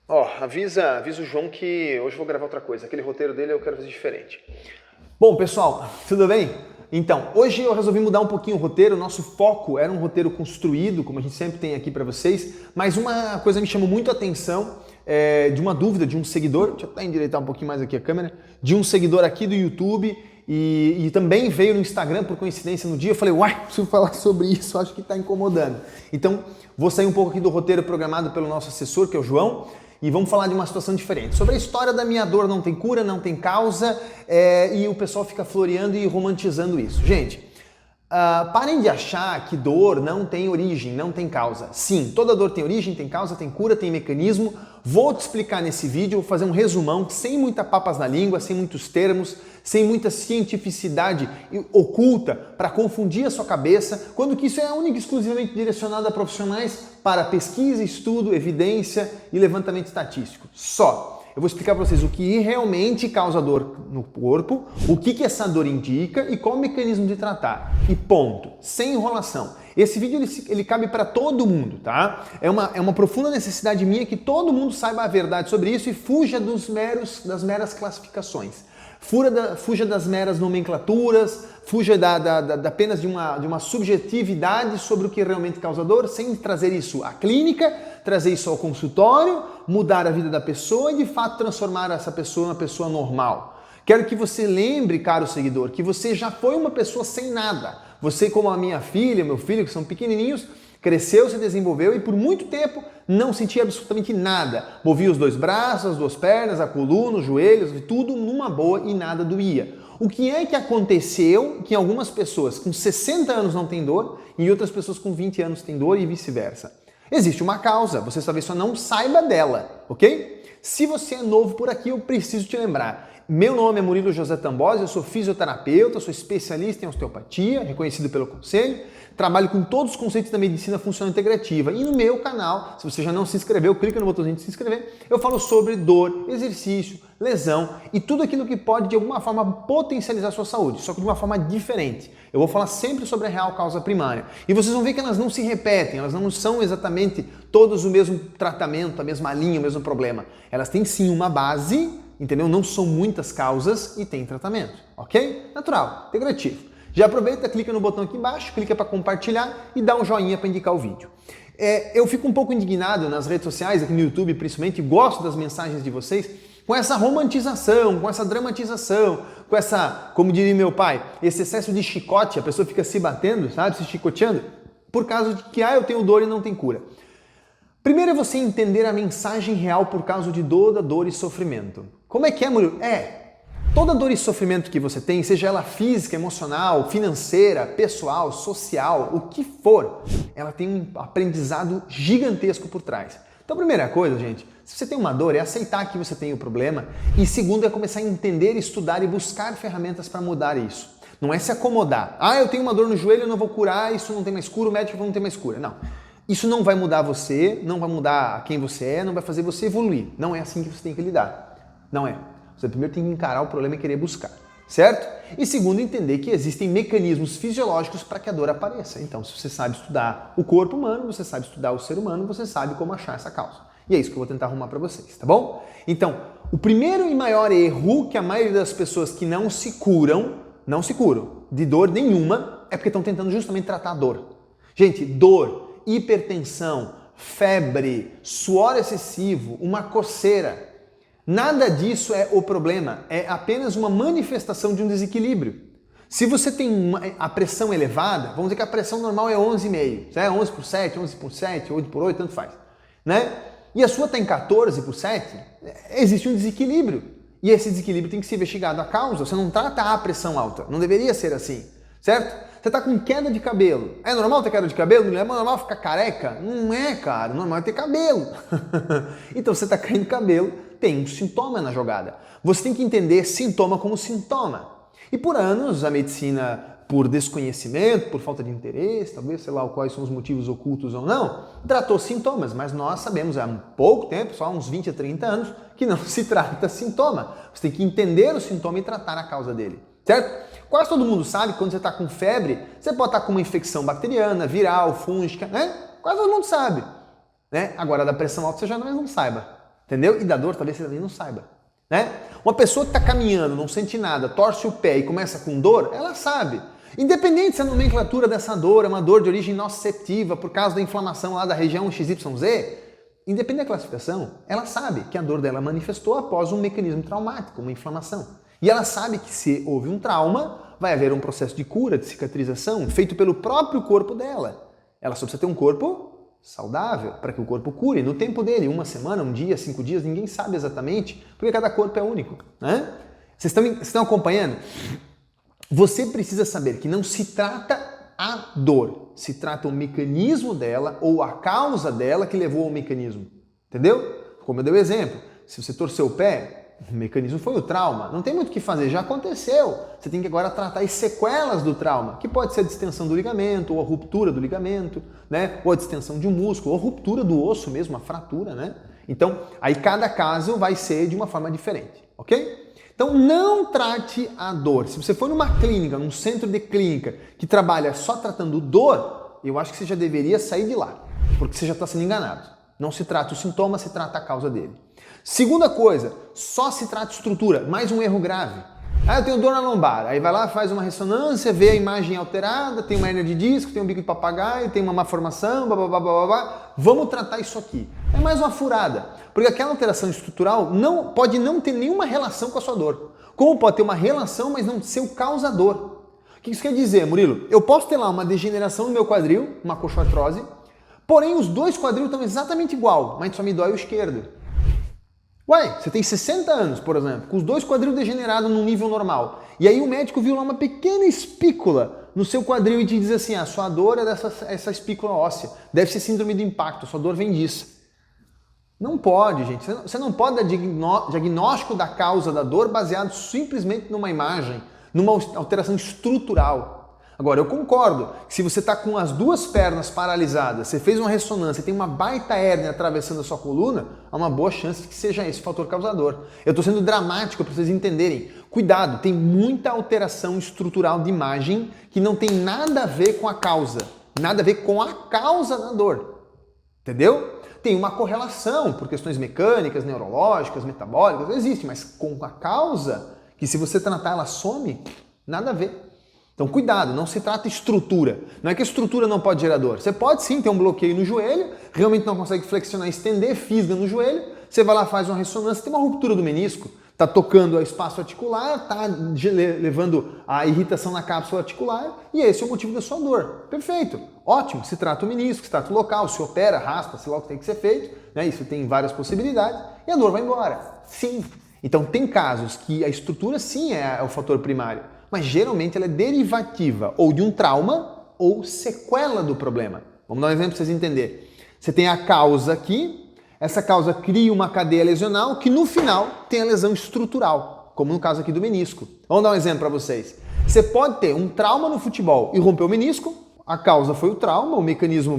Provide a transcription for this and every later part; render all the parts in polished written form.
Ó, avisa o João que hoje eu vou gravar outra coisa. Aquele roteiro dele eu quero fazer diferente. Bom, pessoal, tudo bem? Então, hoje eu resolvi mudar um pouquinho o roteiro. Nosso foco era um roteiro construído, como a gente sempre tem aqui para vocês, mas uma coisa me chamou muito a atenção de uma dúvida de um seguidor. Deixa eu até endireitar um pouquinho mais aqui a câmera. De um seguidor aqui do YouTube e também veio no Instagram por coincidência no dia. Eu falei, uai, preciso falar sobre isso, acho que está incomodando. Então, vou sair um pouco aqui do roteiro programado pelo nosso assessor, que é o João, e vamos falar de uma situação diferente. Sobre a história da minha dor não tem cura, não tem causa, e o pessoal fica floreando e romantizando isso. Gente, parem de achar que dor não tem origem, não tem causa. Sim, toda dor tem origem, tem causa, tem cura, tem mecanismo. Vou te explicar nesse vídeo, vou fazer um resumão, sem muita papas na língua, sem muitos termos, sem muita cientificidade oculta para confundir a sua cabeça, quando que isso é único e exclusivamente direcionado a profissionais para pesquisa, estudo, evidência e levantamento estatístico. Só. Eu vou explicar para vocês o que realmente causa dor no corpo, o que essa dor indica e qual o mecanismo de tratar. E ponto. Sem enrolação. Esse vídeo ele cabe para todo mundo, tá? É uma profunda necessidade minha que todo mundo saiba a verdade sobre isso e fuja das meras classificações. Fuja das meras nomenclaturas, fuja apenas de uma subjetividade sobre o que realmente causa dor, sem trazer isso à clínica, trazer isso ao consultório, mudar a vida da pessoa e de fato transformar essa pessoa em uma pessoa normal. Quero que você lembre, caro seguidor, que você já foi uma pessoa sem nada. Você, como a minha filha, meu filho, que são pequenininhos, cresceu, se desenvolveu e por muito tempo não sentia absolutamente nada. Movia os dois braços, as duas pernas, a coluna, os joelhos, tudo numa boa e nada doía. O que é que aconteceu que algumas pessoas com 60 anos não têm dor e outras pessoas com 20 anos têm dor e vice-versa? Existe uma causa, você talvez só não saiba dela, ok? Se você é novo por aqui, eu preciso te lembrar. Meu nome é Murilo José Tambosi, eu sou fisioterapeuta, sou especialista em osteopatia, reconhecido pelo Conselho, trabalho com todos os conceitos da medicina funcional integrativa e no meu canal, se você já não se inscreveu, clica no botãozinho de se inscrever, eu falo sobre dor, exercício, lesão e tudo aquilo que pode de alguma forma potencializar a sua saúde, só que de uma forma diferente. Eu vou falar sempre sobre a real causa primária e vocês vão ver que elas não se repetem, elas não são exatamente todas o mesmo tratamento, a mesma linha, o mesmo problema. Elas têm sim uma base, entendeu? Não são muitas causas e tem tratamento, ok? Natural, integrativo. Já aproveita, clica no botão aqui embaixo, clica para compartilhar e dá um joinha para indicar o vídeo. Eu fico um pouco indignado nas redes sociais, aqui no YouTube principalmente, gosto das mensagens de vocês, com essa romantização, com essa dramatização, com essa, como diria meu pai, esse excesso de chicote, a pessoa fica se batendo, sabe, se chicoteando, por causa de que, eu tenho dor e não tem cura. Primeiro é você entender a mensagem real por causa de dor e sofrimento. Como é que é, Murilo? Toda dor e sofrimento que você tem, seja ela física, emocional, financeira, pessoal, social, o que for, ela tem um aprendizado gigantesco por trás. Então, a primeira coisa, gente, se você tem uma dor, é aceitar que você tem o problema. E segundo, é começar a entender, estudar e buscar ferramentas para mudar isso. Não é se acomodar. Eu tenho uma dor no joelho, eu não vou curar, isso não tem mais cura, o médico não tem mais cura. Não. Isso não vai mudar você, não vai mudar quem você é, não vai fazer você evoluir. Não é assim que você tem que lidar. Não é. Você primeiro tem que encarar o problema e querer buscar, certo? E segundo, entender que existem mecanismos fisiológicos para que a dor apareça. Então, se você sabe estudar o corpo humano, você sabe estudar o ser humano, você sabe como achar essa causa. E é isso que eu vou tentar arrumar para vocês, tá bom? Então, o primeiro e maior erro que a maioria das pessoas que não se curam de dor nenhuma, é porque estão tentando justamente tratar a dor. Gente, dor, hipertensão, febre, suor excessivo, uma coceira, nada disso é o problema, é apenas uma manifestação de um desequilíbrio. Se você tem a pressão elevada, vamos dizer que a pressão normal é 11,5, 11 por 7, 11 por 7, 8 por 8, tanto faz, né? E a sua tem 14 por 7, existe um desequilíbrio. E esse desequilíbrio tem que ser investigado a causa, você não trata a pressão alta, não deveria ser assim, certo? Você tá com queda de cabelo. É normal ter queda de cabelo? Não é normal ficar careca? Não é, cara. Normal é ter cabelo. Então você tá caindo cabelo, tem um sintoma na jogada. Você tem que entender sintoma como sintoma. E por anos a medicina, por desconhecimento, por falta de interesse, talvez, sei lá quais são os motivos ocultos ou não, tratou sintomas. Mas nós sabemos há pouco tempo, só há uns 20 a 30 anos, que não se trata sintoma. Você tem que entender o sintoma e tratar a causa dele. Certo? Quase todo mundo sabe que quando você está com febre, você pode estar com uma infecção bacteriana, viral, fúngica, né? Quase todo mundo sabe. Né? Agora, da pressão alta você já talvez não saiba. entendeu? E da dor talvez você também não saiba, né? Uma pessoa que está caminhando, não sente nada, torce o pé e começa com dor, ela sabe. Independente se a nomenclatura dessa dor é uma dor de origem nociceptiva por causa da inflamação lá da região XYZ, independente da classificação, ela sabe que a dor dela manifestou após um mecanismo traumático, uma inflamação. E ela sabe que se houve um trauma, vai haver um processo de cura, de cicatrização, feito pelo próprio corpo dela. Ela só precisa ter um corpo saudável, para que o corpo cure no tempo dele, 1 semana, 1 dia, 5 dias, ninguém sabe exatamente, porque cada corpo é único, né? Vocês estão acompanhando? Você precisa saber que não se trata a dor, se trata o mecanismo dela ou a causa dela que levou ao mecanismo, entendeu? Como eu dei o exemplo, se você torceu o pé, o mecanismo foi o trauma, não tem muito o que fazer, já aconteceu. Você tem que agora tratar as sequelas do trauma, que pode ser a distensão do ligamento, ou a ruptura do ligamento, né? Ou a distensão de um músculo, ou a ruptura do osso mesmo, a fratura, né? Então, aí cada caso vai ser de uma forma diferente, ok? Então não trate a dor. Se você for numa clínica, num centro de clínica que trabalha só tratando dor, eu acho que você já deveria sair de lá, porque você já está sendo enganado. Não se trata o sintoma, se trata a causa dele. Segunda coisa, só se trata estrutura, mais um erro grave. Ah, eu tenho dor na lombar, aí vai lá, faz uma ressonância, vê a imagem alterada, tem uma hérnia de disco, tem um bico de papagaio, tem uma má formação, blá, blá, blá, blá, blá. Vamos tratar isso aqui. É mais uma furada, porque aquela alteração estrutural pode não ter nenhuma relação com a sua dor. Como pode ter uma relação, mas não ser o causador. O que isso quer dizer, Murilo? Eu posso ter lá uma degeneração no meu quadril, uma coxoartrose, porém os dois quadris estão exatamente igual, mas só me dói o esquerdo. Ué, você tem 60 anos, por exemplo, com os dois quadril degenerados num nível normal. E aí o médico viu lá uma pequena espícula no seu quadril e te diz assim, a sua dor é essa espícula óssea, deve ser síndrome do impacto, a sua dor vem disso. Não pode, gente. Você não pode dar diagnóstico da causa da dor baseado simplesmente numa imagem, numa alteração estrutural. Agora, eu concordo que se você está com as duas pernas paralisadas, você fez uma ressonância e tem uma baita hérnia atravessando a sua coluna, há uma boa chance de que seja esse o fator causador. Eu estou sendo dramático para vocês entenderem. Cuidado, tem muita alteração estrutural de imagem que não tem nada a ver com a causa, nada a ver com a causa da dor. Entendeu? Tem uma correlação por questões mecânicas, neurológicas, metabólicas, existe, mas com a causa, que se você tratar ela some, nada a ver. Então cuidado, não se trata de estrutura. Não é que a estrutura não pode gerar dor. Você pode sim ter um bloqueio no joelho, realmente não consegue flexionar, estender, fisga no joelho, você vai lá, faz uma ressonância, tem uma ruptura do menisco, está tocando o espaço articular, está levando a irritação na cápsula articular e esse é o motivo da sua dor. Perfeito, ótimo, se trata o menisco, se trata o local, se opera, raspa, sei lá o que tem que ser feito, né? Isso tem várias possibilidades e a dor vai embora. Sim, então tem casos que a estrutura sim é o fator primário, mas geralmente ela é derivativa ou de um trauma ou sequela do problema. Vamos dar um exemplo para vocês entenderem. Você tem a causa aqui, essa causa cria uma cadeia lesional que no final tem a lesão estrutural, como no caso aqui do menisco. Vamos dar um exemplo para vocês. Você pode ter um trauma no futebol e romper o menisco, a causa foi o trauma, o mecanismo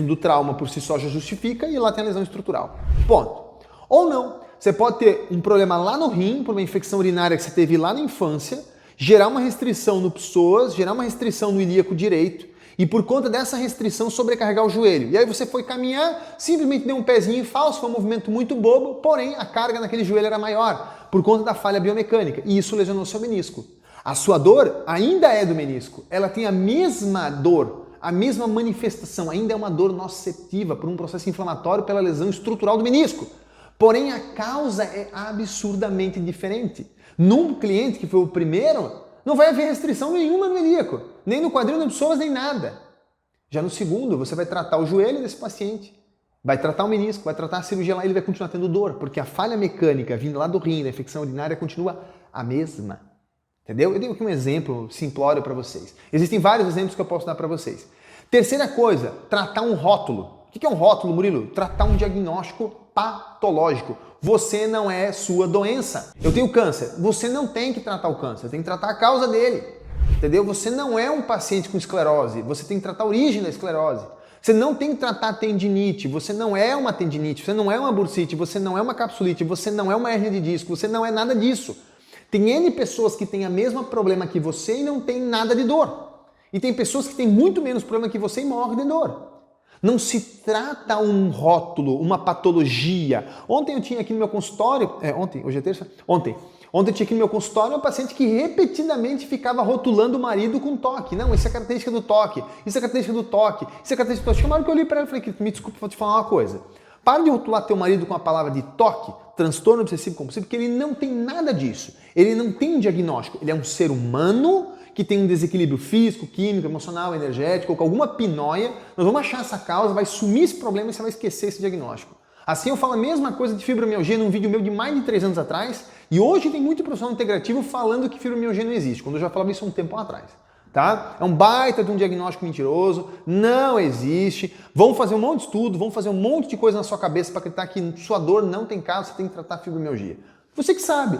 do trauma por si só já justifica e lá tem a lesão estrutural. Ponto. Ou não. Você pode ter um problema lá no rim, por uma infecção urinária que você teve lá na infância, gerar uma restrição no psoas, gerar uma restrição no ilíaco direito e por conta dessa restrição sobrecarregar o joelho. E aí você foi caminhar, simplesmente deu um pezinho falso, foi um movimento muito bobo, porém a carga naquele joelho era maior por conta da falha biomecânica e isso lesionou seu menisco. A sua dor ainda é do menisco, ela tem a mesma dor, a mesma manifestação, ainda é uma dor nociceptiva por um processo inflamatório pela lesão estrutural do menisco. Porém, a causa é absurdamente diferente. Num cliente que foi o primeiro, não vai haver restrição nenhuma no ilíaco, nem no quadril, nem no psoas, nem nada. Já no segundo, você vai tratar o joelho desse paciente, vai tratar o menisco, vai tratar a cirurgia lá e ele vai continuar tendo dor, porque a falha mecânica vindo lá do rim, da infecção urinária, continua a mesma. Entendeu? Eu dei aqui um exemplo simplório para vocês. Existem vários exemplos que eu posso dar para vocês. Terceira coisa, tratar um rótulo. O que é um rótulo, Murilo? Tratar um diagnóstico patológico. Você não é sua doença. Eu tenho câncer. Você não tem que tratar o câncer, tem que tratar a causa dele. Entendeu? Você não é um paciente com esclerose, você tem que tratar a origem da esclerose. Você não tem que tratar a tendinite, você não é uma tendinite, você não é uma bursite, você não é uma capsulite, você não é uma hérnia de disco, você não é nada disso. Tem N pessoas que têm o mesmo problema que você e não tem nada de dor. E tem pessoas que têm muito menos problema que você e morrem de dor. Não se trata um rótulo, uma patologia. Ontem eu tinha aqui no meu consultório, hoje é terça? Ontem eu tinha aqui no meu consultório um paciente que repetidamente ficava rotulando o marido com toque. Não, isso é característica do toque, isso é característica do toque, isso é característica do toque. Chamaram que eu olhei para ela e falei, me desculpa, vou te falar uma coisa. Para de rotular teu marido com a palavra de toque, transtorno obsessivo compulsivo, porque ele não tem nada disso. Ele não tem um diagnóstico. Ele é um ser humano que tem um desequilíbrio físico, químico, emocional, energético, ou com alguma pinóia. Nós vamos achar essa causa, vai sumir esse problema e você vai esquecer esse diagnóstico. Assim eu falo a mesma coisa de fibromialgia num vídeo meu de mais de 3 anos atrás, e hoje tem muito profissional integrativo falando que fibromialgia não existe, quando eu já falava isso há um tempo atrás. Tá? É um baita de um diagnóstico mentiroso, não existe. Vão fazer um monte de estudo, vão fazer um monte de coisa na sua cabeça para acreditar que sua dor não tem causa, você tem que tratar fibromialgia. Você que sabe,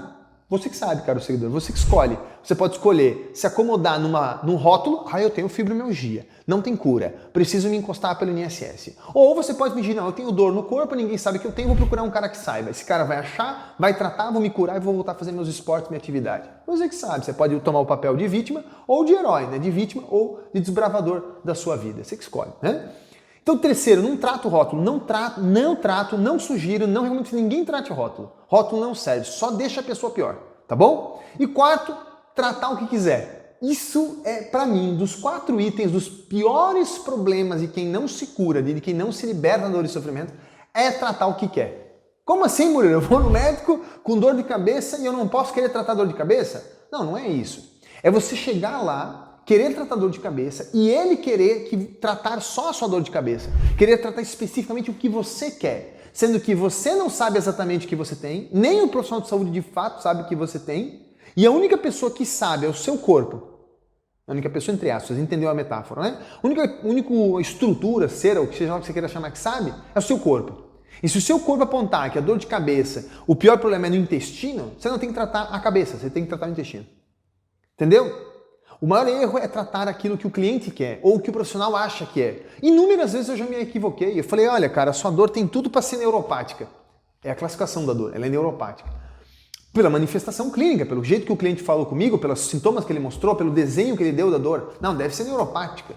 caro seguidor, você que escolhe. Você pode escolher se acomodar num rótulo, eu tenho fibromialgia, não tem cura, preciso me encostar pelo INSS. Ou você pode fingir, não, eu tenho dor no corpo, ninguém sabe que eu tenho, vou procurar um cara que saiba. Esse cara vai achar, vai tratar, vou me curar e vou voltar a fazer meus esportes, minha atividade. Você que sabe, você pode tomar o papel de vítima ou de herói, né? De vítima ou de desbravador da sua vida. Você que escolhe, né? Então, terceiro, não trato o rótulo, não sugiro, não recomendo que ninguém trate o rótulo. Rótulo não serve, só deixa a pessoa pior, tá bom? E quarto, tratar o que quiser. Isso é, pra mim, dos 4 itens, dos piores problemas de quem não se cura, de quem não se liberta da dor e sofrimento, é tratar o que quer. Como assim, Murilo? Eu vou no médico com dor de cabeça e eu não posso querer tratar dor de cabeça? Não é isso. É você chegar lá, querer tratar dor de cabeça e ele querer tratar só a sua dor de cabeça. Querer tratar especificamente o que você quer. Sendo que você não sabe exatamente o que você tem, nem o profissional de saúde de fato sabe o que você tem, e a única pessoa que sabe é o seu corpo. A única pessoa, entre aspas, entendeu a metáfora, né? A única estrutura, ser, ou que seja lá o que você queira chamar que sabe, é o seu corpo. E se o seu corpo apontar que a dor de cabeça, o pior problema é no intestino, você não tem que tratar a cabeça, você tem que tratar o intestino. Entendeu? O maior erro é tratar aquilo que o cliente quer ou que o profissional acha que é. Inúmeras vezes eu já me equivoquei. Eu falei, olha, cara, a sua dor tem tudo para ser neuropática. É a classificação da dor, ela é neuropática. Pela manifestação clínica, pelo jeito que o cliente falou comigo, pelos sintomas que ele mostrou, pelo desenho que ele deu da dor. Não, deve ser neuropática.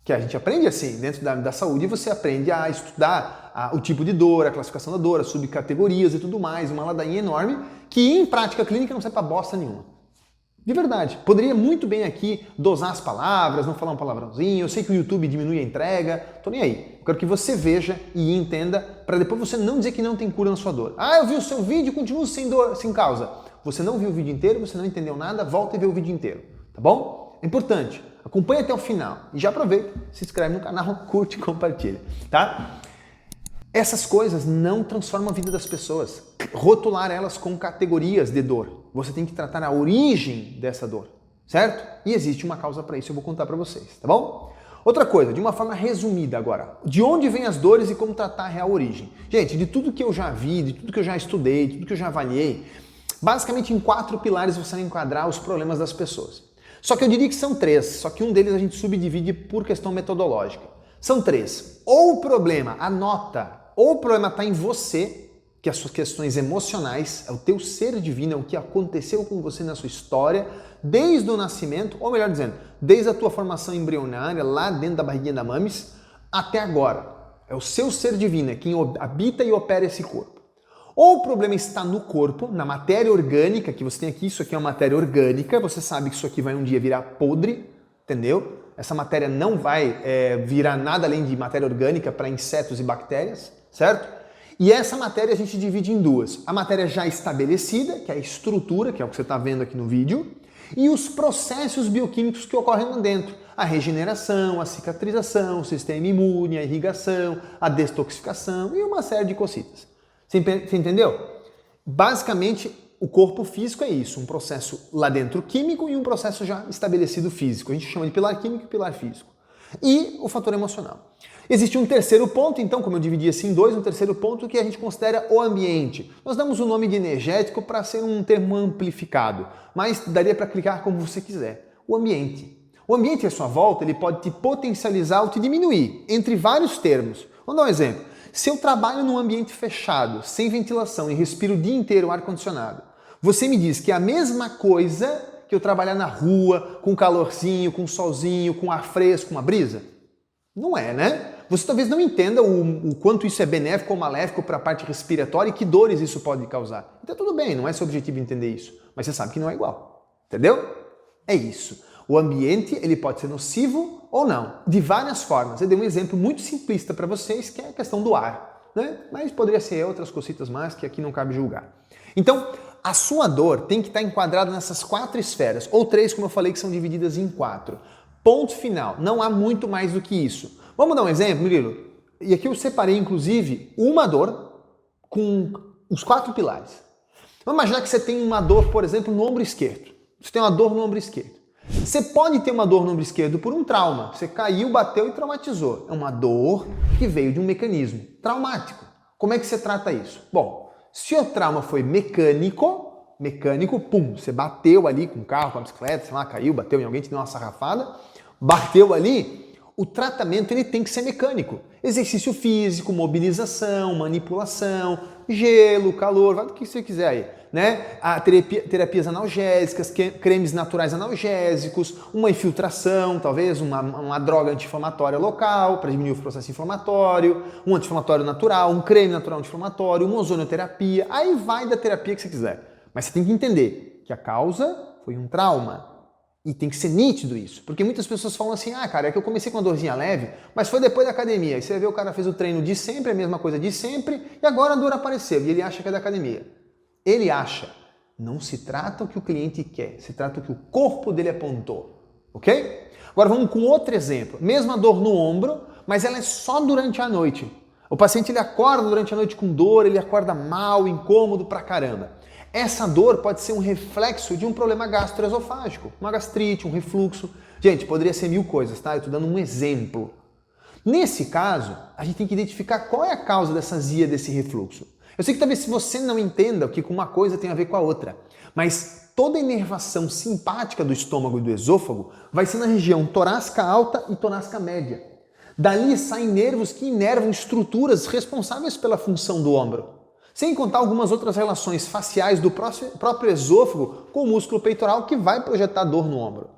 Que a gente aprende assim, dentro da saúde você aprende a estudar o tipo de dor, a classificação da dor, as subcategorias e tudo mais, uma ladainha enorme que em prática clínica não serve para bosta nenhuma. De verdade, poderia muito bem aqui dosar as palavras, não falar um palavrãozinho, eu sei que o YouTube diminui a entrega, tô nem aí. Eu quero que você veja e entenda para depois você não dizer que não tem cura na sua dor. Eu vi o seu vídeo e continuo sem dor, sem causa. Você não viu o vídeo inteiro, você não entendeu nada, volta e vê o vídeo inteiro, tá bom? É importante, acompanha até o final e já aproveita, se inscreve no canal, curte e compartilha, tá? Essas coisas não transformam a vida das pessoas. Rotular elas com categorias de dor. Você tem que tratar a origem dessa dor, certo? E existe uma causa para isso, eu vou contar para vocês, tá bom? Outra coisa, de uma forma resumida agora, de onde vêm as dores e como tratar a real origem. Gente, de tudo que eu já vi, de tudo que eu já estudei, de tudo que eu já avaliei, basicamente em 4 pilares você vai enquadrar os problemas das pessoas. Só que eu diria que são 3, só que um deles a gente subdivide por questão metodológica. São 3. Ou o problema, anota, ou o problema está em você, que as suas questões emocionais, é o teu ser divino, é o que aconteceu com você na sua história, desde o nascimento, ou melhor dizendo, desde a tua formação embrionária, lá dentro da barriguinha da mames, até agora. É o seu ser divino, é quem habita e opera esse corpo. Ou o problema está no corpo, na matéria orgânica, que você tem aqui, isso aqui é uma matéria orgânica, você sabe que isso aqui vai um dia virar podre, entendeu? Essa matéria não vai virar nada além de matéria orgânica para insetos e bactérias, certo? E essa matéria a gente divide em 2. A matéria já estabelecida, que é a estrutura, que é o que você está vendo aqui no vídeo, e os processos bioquímicos que ocorrem lá dentro. A regeneração, a cicatrização, o sistema imune, a irrigação, a detoxificação e uma série de cositas. Você entendeu? Basicamente, o corpo físico é isso, um processo lá dentro químico e um processo já estabelecido físico. A gente chama de pilar químico e pilar físico. E o fator emocional. Existe um terceiro ponto, então, como eu dividi assim em 2, um terceiro ponto que a gente considera o ambiente. Nós damos o nome de energético para ser um termo amplificado, mas daria para clicar como você quiser. O ambiente. O ambiente à sua volta ele pode te potencializar ou te diminuir, entre vários termos. Vamos dar um exemplo. Se eu trabalho num ambiente fechado, sem ventilação e respiro o dia inteiro ar-condicionado, você me diz que é a mesma coisa que eu trabalhar na rua, com calorzinho, com solzinho, com ar fresco, uma brisa? Não é, né? Você talvez não entenda o quanto isso é benéfico ou maléfico para a parte respiratória e que dores isso pode causar. Então tudo bem, não é seu objetivo entender isso, mas você sabe que não é igual, entendeu? É isso. O ambiente ele pode ser nocivo ou não, de várias formas. Eu dei um exemplo muito simplista para vocês, que é a questão do ar, né? Mas poderia ser outras cositas mais que aqui não cabe julgar. Então, a sua dor tem que estar enquadrada nessas 4 esferas, ou 3, como eu falei, que são divididas em 4. Ponto final. Não há muito mais do que isso. Vamos dar um exemplo, Murilo? E aqui eu separei, inclusive, uma dor com os 4 pilares. Vamos imaginar que você tem uma dor, por exemplo, no ombro esquerdo. Você tem uma dor no ombro esquerdo. Você pode ter uma dor no ombro esquerdo por um trauma. Você caiu, bateu e traumatizou. É uma dor que veio de um mecanismo traumático. Como é que você trata isso? Bom, se o trauma foi mecânico, pum, você bateu ali com o carro, com a bicicleta, sei lá, caiu, bateu em alguém, te deu uma sarrafada, bateu ali, o tratamento ele tem que ser mecânico. Exercício físico, mobilização, manipulação, gelo, calor, vai do que você quiser aí, né? Terapias analgésicas, cremes naturais analgésicos, uma infiltração, talvez uma droga anti-inflamatória local para diminuir o processo inflamatório, um anti-inflamatório natural, um creme natural anti-inflamatório, uma ozonioterapia, aí vai da terapia que você quiser. Mas você tem que entender que a causa foi um trauma. E tem que ser nítido isso. Porque muitas pessoas falam assim, cara, é que eu comecei com uma dorzinha leve, mas foi depois da academia. Aí você vê o cara fez o treino de sempre, a mesma coisa de sempre, e agora a dor apareceu. E ele acha que é da academia. Ele acha. Não se trata o que o cliente quer, se trata o que o corpo dele apontou. Ok? Agora vamos com outro exemplo. Mesma dor no ombro, mas ela é só durante a noite. O paciente ele acorda durante a noite com dor, ele acorda mal, incômodo pra caramba. Essa dor pode ser um reflexo de um problema gastroesofágico, uma gastrite, um refluxo. Gente, poderia ser 1000 coisas, tá? Eu estou dando um exemplo. Nesse caso, a gente tem que identificar qual é a causa dessa azia, desse refluxo. Eu sei que talvez se você não entenda o que uma coisa tem a ver com a outra, mas toda a inervação simpática do estômago e do esôfago vai ser na região torácica alta e torácica média. Dali saem nervos que inervam estruturas responsáveis pela função do ombro. Sem contar algumas outras relações faciais do próprio esôfago com o músculo peitoral que vai projetar dor no ombro.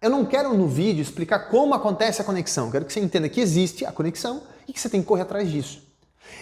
Eu não quero no vídeo explicar como acontece a conexão, quero que você entenda que existe a conexão e que você tem que correr atrás disso.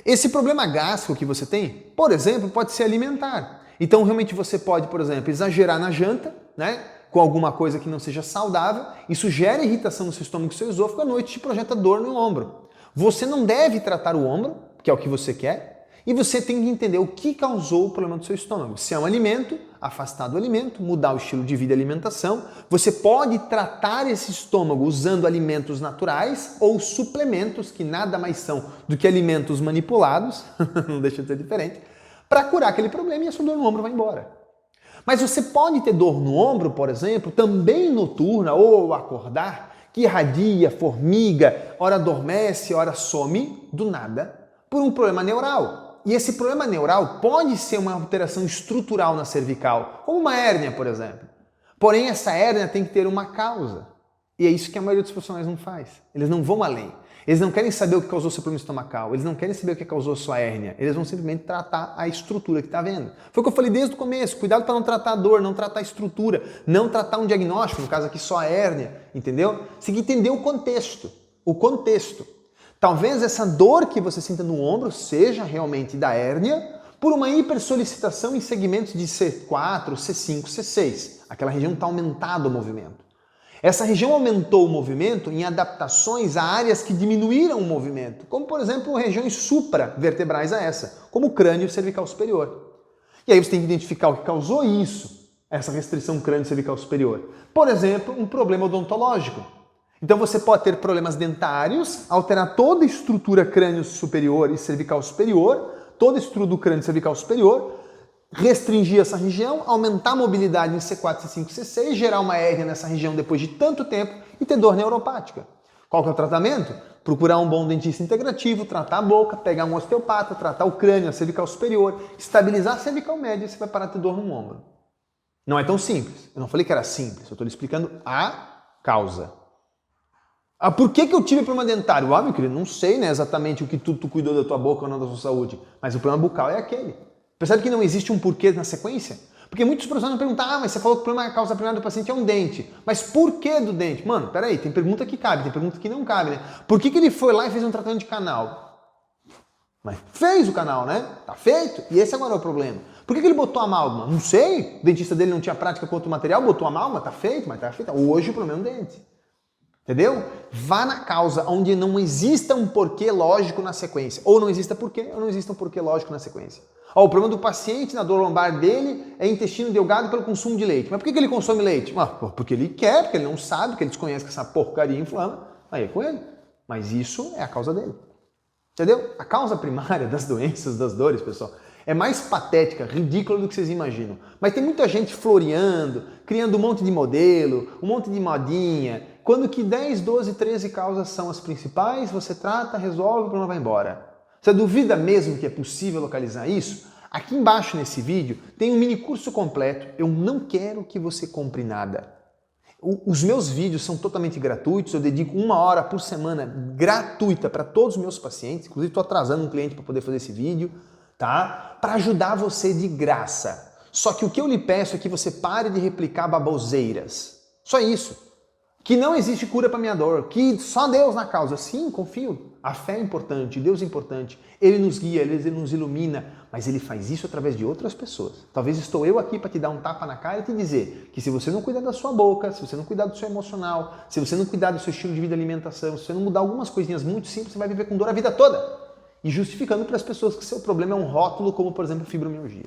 Esse problema gástrico que você tem, por exemplo, pode ser alimentar. Então realmente você pode, por exemplo, exagerar na janta, né, com alguma coisa que não seja saudável, isso gera irritação no seu estômago e no seu esôfago, à noite te projeta dor no ombro. Você não deve tratar o ombro, que é o que você quer, e você tem que entender o que causou o problema do seu estômago. Se é um alimento, afastar do alimento, mudar o estilo de vida e alimentação. Você pode tratar esse estômago usando alimentos naturais ou suplementos, que nada mais são do que alimentos manipulados, não deixa de ser diferente, para curar aquele problema e a sua dor no ombro vai embora. Mas você pode ter dor no ombro, por exemplo, também noturna ou ao acordar, que irradia, formiga, ora adormece, ora some, do nada, por um problema neural. E esse problema neural pode ser uma alteração estrutural na cervical, como uma hérnia, por exemplo. Porém, essa hérnia tem que ter uma causa. E é isso que a maioria dos profissionais não faz. Eles não vão além. Eles não querem saber o que causou seu problema estomacal. Eles não querem saber o que causou sua hérnia. Eles vão simplesmente tratar a estrutura que está vendo. Foi o que eu falei desde o começo. Cuidado para não tratar a dor, não tratar a estrutura, não tratar um diagnóstico, no caso aqui só a hérnia, entendeu? Você tem que entender o contexto. O contexto. Talvez essa dor que você sinta no ombro seja realmente da hérnia por uma hipersolicitação em segmentos de C4, C5, C6. Aquela região está aumentado o movimento. Essa região aumentou o movimento em adaptações a áreas que diminuíram o movimento, como por exemplo regiões supravertebrais a essa, como o crânio cervical superior. E aí você tem que identificar o que causou isso, essa restrição crânio cervical superior. Por exemplo, um problema odontológico. Então você pode ter problemas dentários, alterar toda a estrutura crânio superior e cervical superior, toda a estrutura do crânio cervical superior, restringir essa região, aumentar a mobilidade em C4, C5, C6, gerar uma hérnia nessa região depois de tanto tempo e ter dor neuropática. Qual que é o tratamento? Procurar um bom dentista integrativo, tratar a boca, pegar um osteopata, tratar o crânio, a cervical superior, estabilizar a cervical média e você vai parar de ter dor no ombro. Não é tão simples. Eu não falei que era simples, eu estou lhe explicando a causa. Por que eu tive problema dentário? Meu querido, não sei, né, exatamente o que tu cuidou da tua boca ou não da sua saúde, mas o problema bucal é aquele. Percebe que não existe um porquê na sequência? Porque muitos profissionais vão perguntar, mas você falou que o problema, a causa primária do paciente é um dente. Mas por que do dente? Mano, peraí, tem pergunta que cabe, tem pergunta que não cabe, né? Por que ele foi lá e fez um tratamento de canal? Mas fez o canal, né? Tá feito. E esse agora é o problema. Por que ele botou amálgama? Não sei. O dentista dele não tinha prática com outro material, botou amálgama, tá feito, mas tá feito. Hoje o problema é um dente. Entendeu? Vá na causa onde não exista um porquê lógico na sequência. Ou não exista porquê, ou não exista um porquê lógico na sequência. Ó, o problema do paciente na dor lombar dele é intestino delgado pelo consumo de leite. Mas por que ele consome leite? Porque ele quer, porque ele não sabe, porque ele desconhece que essa porcaria inflama. Aí é com ele. Mas isso é a causa dele. Entendeu? A causa primária das doenças, das dores, pessoal, é mais patética, ridícula do que vocês imaginam. Mas tem muita gente floreando, criando um monte de modelo, um monte de modinha. Quando que 10, 12, 13 causas são as principais, você trata, resolve, o problema vai embora. Você duvida mesmo que é possível localizar isso? Aqui embaixo nesse vídeo tem um mini curso completo. Eu não quero que você compre nada. Os meus vídeos são totalmente gratuitos, eu dedico 1 hora por semana gratuita para todos os meus pacientes. Inclusive estou atrasando um cliente para poder fazer esse vídeo, tá? Para ajudar você de graça. Só que o que eu lhe peço é que você pare de replicar baboseiras. Só isso. Que não existe cura para minha dor, que só Deus na causa. Sim, confio. A fé é importante, Deus é importante. Ele nos guia, Ele nos ilumina, mas Ele faz isso através de outras pessoas. Talvez estou eu aqui para te dar um tapa na cara e te dizer que se você não cuidar da sua boca, se você não cuidar do seu emocional, se você não cuidar do seu estilo de vida e alimentação, se você não mudar algumas coisinhas muito simples, você vai viver com dor a vida toda. E justificando para as pessoas que seu problema é um rótulo, como por exemplo fibromialgia.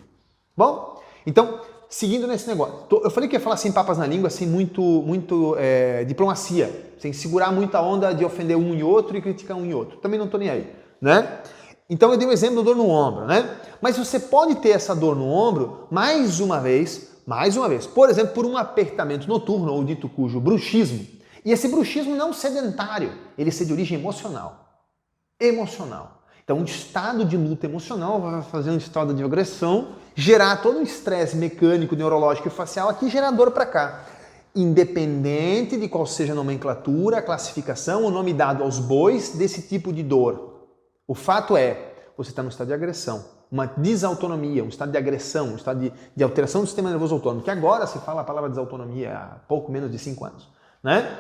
Bom, então, seguindo nesse negócio, eu falei que ia falar sem papas na língua, assim, muito diplomacia, sem segurar muita onda de ofender um e outro e criticar um e outro. Também não tô nem aí, né? Então eu dei um exemplo da dor no ombro, né? Mas você pode ter essa dor no ombro mais uma vez, por exemplo, por um apertamento noturno, ou dito cujo bruxismo. E esse bruxismo não sedentário, ele é de origem emocional. Então, um estado de luta emocional vai fazer um estado de agressão, gerar todo um estresse mecânico, neurológico e facial aqui, gerar dor para cá. Independente de qual seja a nomenclatura, a classificação, o nome dado aos bois desse tipo de dor. O fato é, você está num estado de agressão, uma desautonomia, um estado de agressão, um estado de alteração do sistema nervoso autônomo, que agora se fala a palavra desautonomia há pouco menos de 5 anos, né?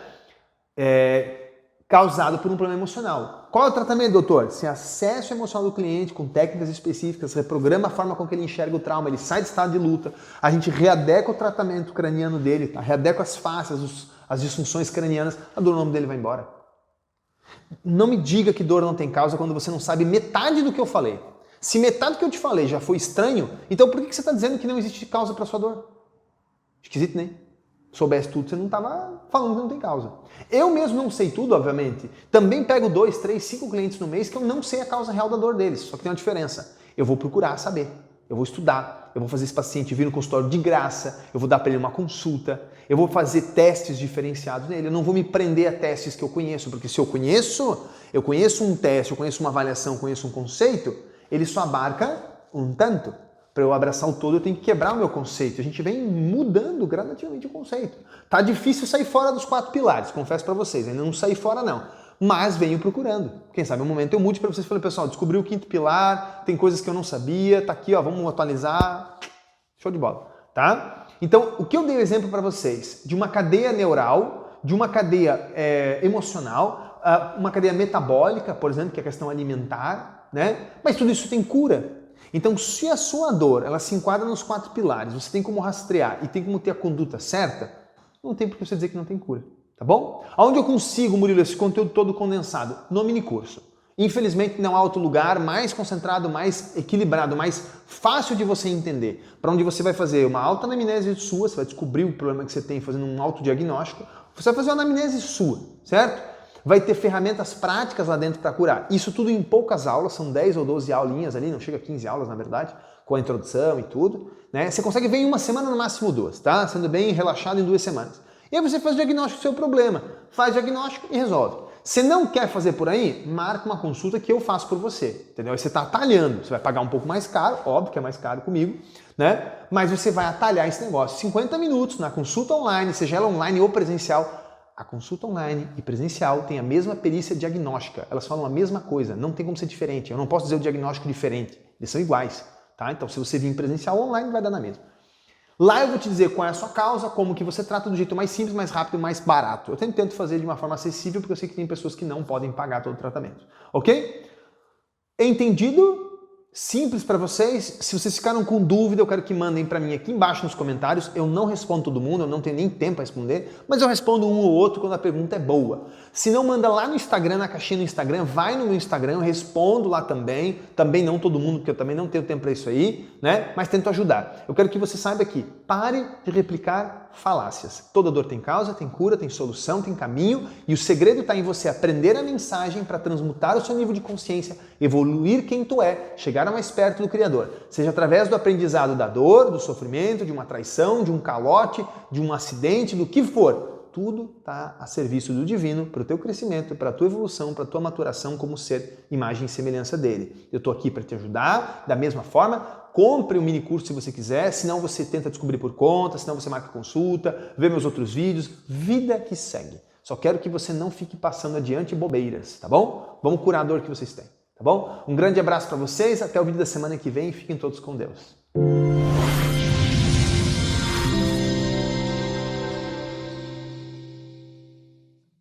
Causado por um problema emocional. Qual é o tratamento, doutor? Se acessa o emocional do cliente com técnicas específicas, reprograma a forma com que ele enxerga o trauma, ele sai de estado de luta, a gente readequa o tratamento craniano dele, tá? Readequa as fáscias, as disfunções cranianas, a dor no ombro dele vai embora. Não me diga que dor não tem causa quando você não sabe metade do que eu falei. Se metade do que eu te falei já foi estranho, então por que você está dizendo que não existe causa para sua dor? Esquisito, né? Soubesse tudo, você não estava falando que não tem causa. Eu mesmo não sei tudo, obviamente. Também pego 2, 3, 5 clientes no mês que eu não sei a causa real da dor deles. Só que tem uma diferença. Eu vou procurar saber. Eu vou estudar. Eu vou fazer esse paciente vir no consultório de graça. Eu vou dar para ele uma consulta. Eu vou fazer testes diferenciados nele. Eu não vou me prender a testes que eu conheço. Porque se eu conheço um teste, eu conheço uma avaliação, eu conheço um conceito, ele só abarca um tanto. Para eu abraçar o todo, eu tenho que quebrar o meu conceito. A gente vem mudando gradativamente o conceito. Tá difícil sair fora dos 4 pilares, confesso para vocês. Ainda não saí fora, não. Mas venho procurando. Quem sabe um momento eu mude para vocês e falei, pessoal, descobri o 5º pilar, tem coisas que eu não sabia, tá aqui, ó, vamos atualizar. Show de bola, tá? Então, o que eu dei o exemplo para vocês? De uma cadeia neural, de uma cadeia emocional, uma cadeia metabólica, por exemplo, que é a questão alimentar, né? Mas tudo isso tem cura. Então, se a sua dor ela se enquadra nos 4 pilares, você tem como rastrear e tem como ter a conduta certa, não tem por que você dizer que não tem cura, tá bom? Aonde eu consigo, Murilo, esse conteúdo todo condensado? No minicurso. Infelizmente, não há outro lugar mais concentrado, mais equilibrado, mais fácil de você entender. Para onde você vai fazer uma autoanamnese sua, você vai descobrir o problema que você tem fazendo um autodiagnóstico, você vai fazer uma anamnese sua, certo? Vai ter ferramentas práticas lá dentro para curar. Isso tudo em poucas aulas, são 10 ou 12 aulinhas ali, não chega a 15 aulas na verdade, com a introdução e tudo, né? Você consegue ver em 1 semana, no máximo 2, tá? Sendo bem relaxado em 2 semanas. E aí você faz o diagnóstico do seu problema, faz o diagnóstico e resolve. Se não quer fazer por aí, marca uma consulta que eu faço por você, entendeu? Aí você está atalhando, você vai pagar um pouco mais caro, óbvio que é mais caro comigo, né? Mas você vai atalhar esse negócio. 50 minutos na consulta online, seja ela online ou presencial. A consulta online e presencial tem a mesma perícia diagnóstica, elas falam a mesma coisa, não tem como ser diferente, eu não posso dizer o diagnóstico diferente, eles são iguais, tá? Então se você vir presencial ou online vai dar na mesma. Lá eu vou te dizer qual é a sua causa, como que você trata do jeito mais simples, mais rápido, mais barato. Eu tento fazer de uma forma acessível porque eu sei que tem pessoas que não podem pagar todo o tratamento. Ok? Entendido? Simples para vocês. Se vocês ficaram com dúvida, eu quero que mandem para mim aqui embaixo nos comentários. Eu não respondo todo mundo, eu não tenho nem tempo para responder, mas eu respondo um ou outro quando a pergunta é boa. Se não, manda lá no Instagram, na caixinha do Instagram, vai no meu Instagram, eu respondo lá também. Também não todo mundo, porque eu também não tenho tempo para isso aí, né? Mas tento ajudar. Eu quero que você saiba que pare de replicar falácias. Toda dor tem causa, tem cura, tem solução, tem caminho, e o segredo está em você aprender a mensagem para transmutar o seu nível de consciência, evoluir quem tu é, chegar mais perto do Criador. Seja através do aprendizado da dor, do sofrimento, de uma traição, de um calote, de um acidente, do que for. Tudo está a serviço do divino para o teu crescimento, para a tua evolução, para a tua maturação como ser, imagem e semelhança dele. Eu estou aqui para te ajudar, da mesma forma, compre um mini curso se você quiser, senão você tenta descobrir por conta, senão você marca consulta, vê meus outros vídeos, vida que segue. Só quero que você não fique passando adiante bobeiras, tá bom? Vamos curar a dor que vocês têm, tá bom? Um grande abraço para vocês, até o vídeo da semana que vem e fiquem todos com Deus.